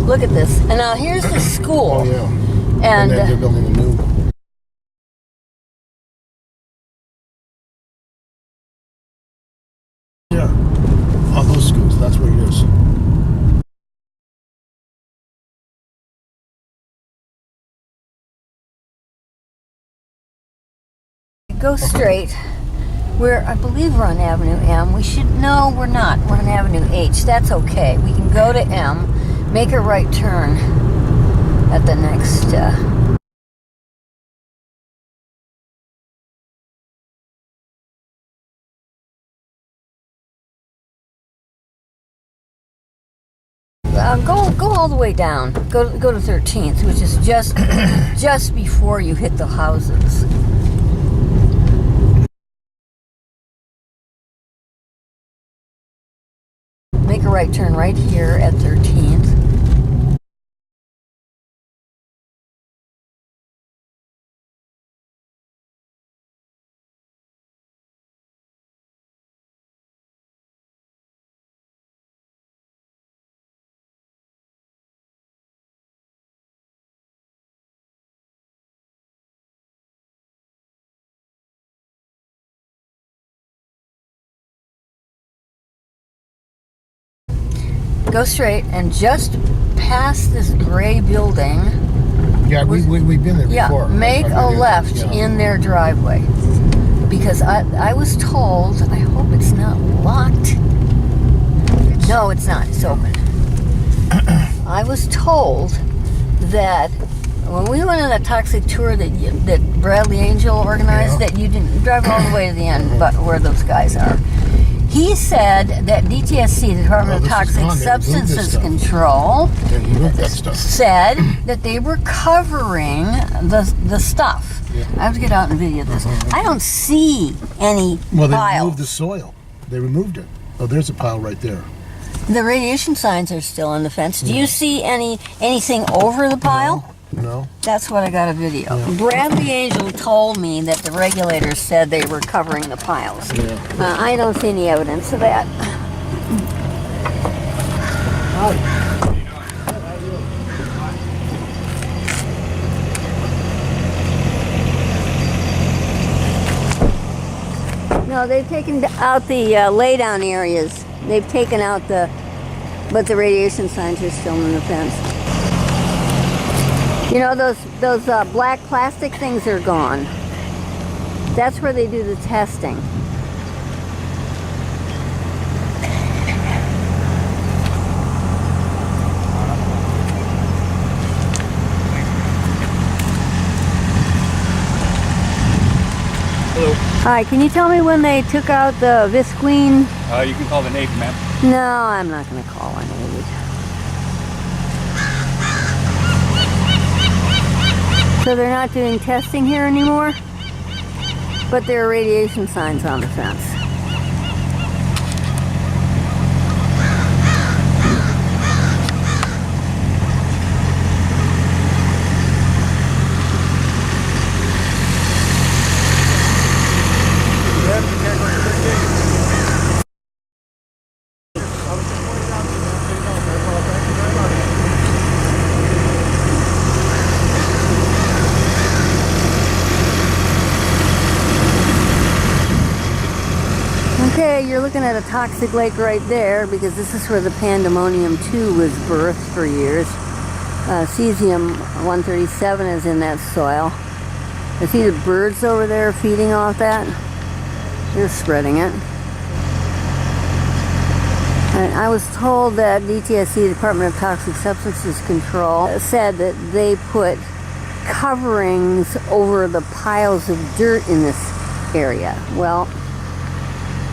Look at this. And now here's the school. Oh, yeah. And then they're building a new. Yeah. All those schools, that's what it is. go straight. I believe we're on Avenue M. No, we're not. We're on Avenue H. That's okay. We can go to M, make a right turn at the next, go all the way down. Go to 13th, which is just before you hit the houses. Make a right turn right here at 13th. Go straight and just past this gray building. Yeah, we've been there before. Yeah, make a left in their driveway. Because I was told, I hope it's not locked. No, it's not. It's open. I was told that when we went on that toxic tour that Bradley Angel organized, that you didn't drive all the way to the end, but where those guys are. He said that DTSC, the Department of Toxic Substances Control, said that they were covering the stuff. Yeah. I have to get out and video this. I don't see any piles. Well, they removed the soil. They removed it. Oh, there's a pile right there. The radiation signs are still on the fence. Do you see anything over the pile? No. That's what I got a video. Yeah. Bradley Angel told me that the regulators said they were covering the piles. Yeah. I don't see any evidence of that. No, they've taken out the laydown areas. They've taken out but the radiation signs are still on the fence. You know, those black plastic things are gone. That's where they do the testing. Hello. Hi, can you tell me when they took out the visqueen? You can call the Navy, ma'am. No, I'm not going to call an aide. So they're not doing testing here anymore, but there are radiation signs on the fence. Okay, you're looking at a toxic lake right there because this is where the Pandemonium 2 was birthed for years. Cesium-137 is in that soil. I see the birds over there feeding off that. They're spreading it. And I was told that DTSC, Department of Toxic Substances Control, said that they put coverings over the piles of dirt in this area. Well,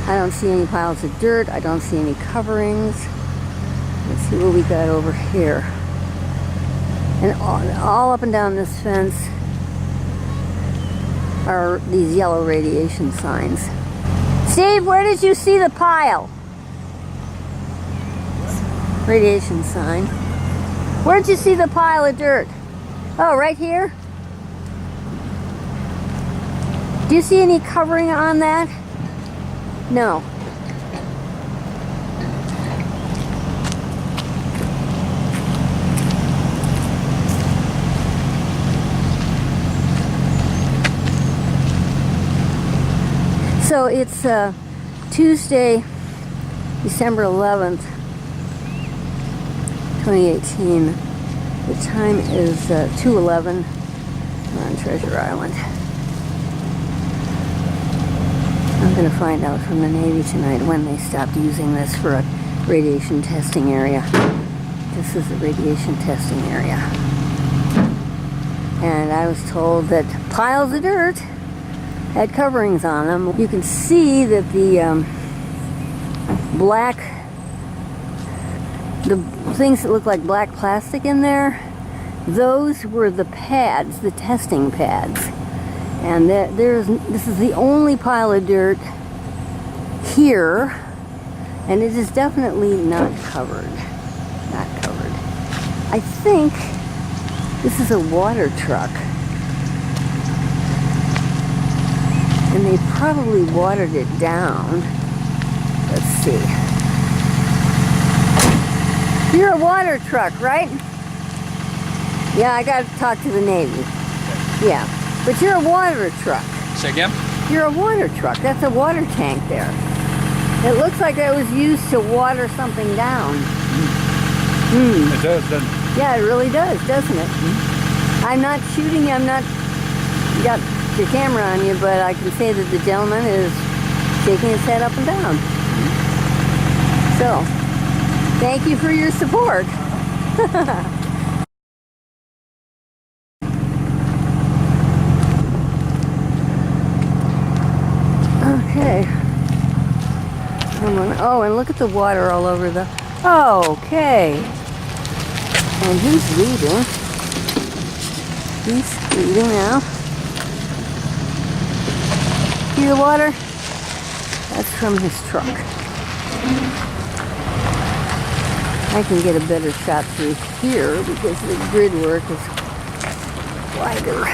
I don't see any piles of dirt. I don't see any coverings. Let's see what we got over here. And all up and down this fence are these yellow radiation signs. Steve, where did you see the pile? Radiation sign. Where did you see the pile of dirt? Oh, right here? Do you see any covering on that? No. So it's Tuesday, December 11th, 2018. The time is 2:11 on Treasure Island. I'm going to find out from the Navy tonight when they stopped using this for a radiation testing area. This is a radiation testing area. And I was told that piles of dirt had coverings on them. You can see that the things that look like black plastic in there, those were the pads, the testing pads. And this is the only pile of dirt here, and it is definitely not covered. Not covered. I think this is a water truck. And they probably watered it down. Let's see. You're a water truck, right? Yeah, I got to talk to the Navy. Yeah, but you're a water truck. Say again? You're a water truck. That's a water tank there. It looks like that was used to water something down. It does, doesn't it? Yeah, it really does, doesn't it? I'm not shooting you. I'm not got your camera on you, but I can say that the gentleman is shaking his head up and down. So, thank you for your support. Okay. Oh, and look at the water all over the... Okay. And he's leaving. He's leaving now. See the water? That's from his truck. I can get a better shot through here because the grid work is wider.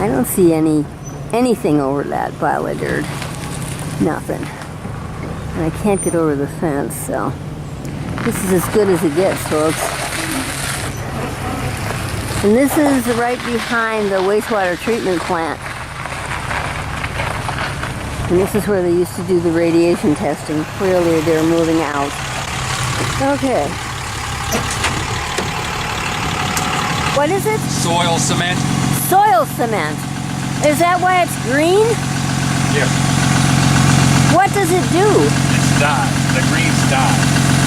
I don't see anything over that pile of dirt. Nothing. And I can't get over the fence, so this is as good as it gets, folks. And this is right behind the wastewater treatment plant. And this is where they used to do the radiation testing. Clearly they're moving out. Okay. What is it? Soil cement? Soil cement. Is that why it's green? Yes. What does it do? It's dye. The green's dye.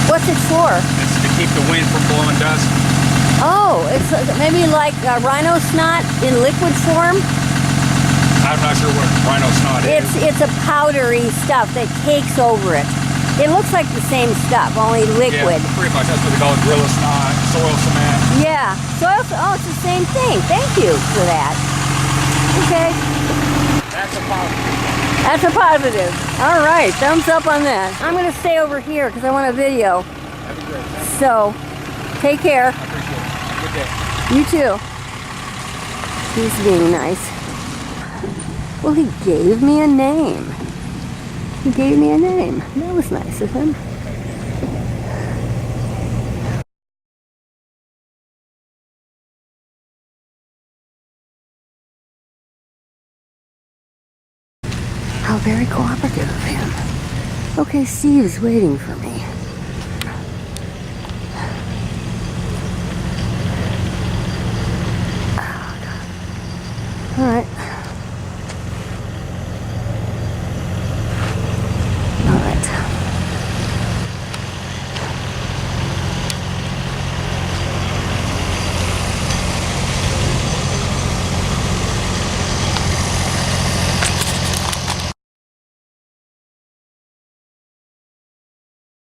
What's it for? It's to keep the wind from blowing dust. Oh, it's maybe like rhino snot in liquid form? I'm not sure what rhino snot is. It's a powdery stuff that cakes over it. It looks like the same stuff, only liquid. Yeah, pretty much. That's what they call it. Gorilla snot, soil cement. Yeah. Oh, it's the same thing. Thank you for that. Okay. That's a positive. That's a positive. All right. Thumbs up on that. I'm going to stay over here because I want a video. That'd be great. So, take care. I appreciate it. Good day. You too. He's being nice. Well, he gave me a name. He gave me a name. That was nice of him. How very cooperative of him. Okay, Steve's waiting for me.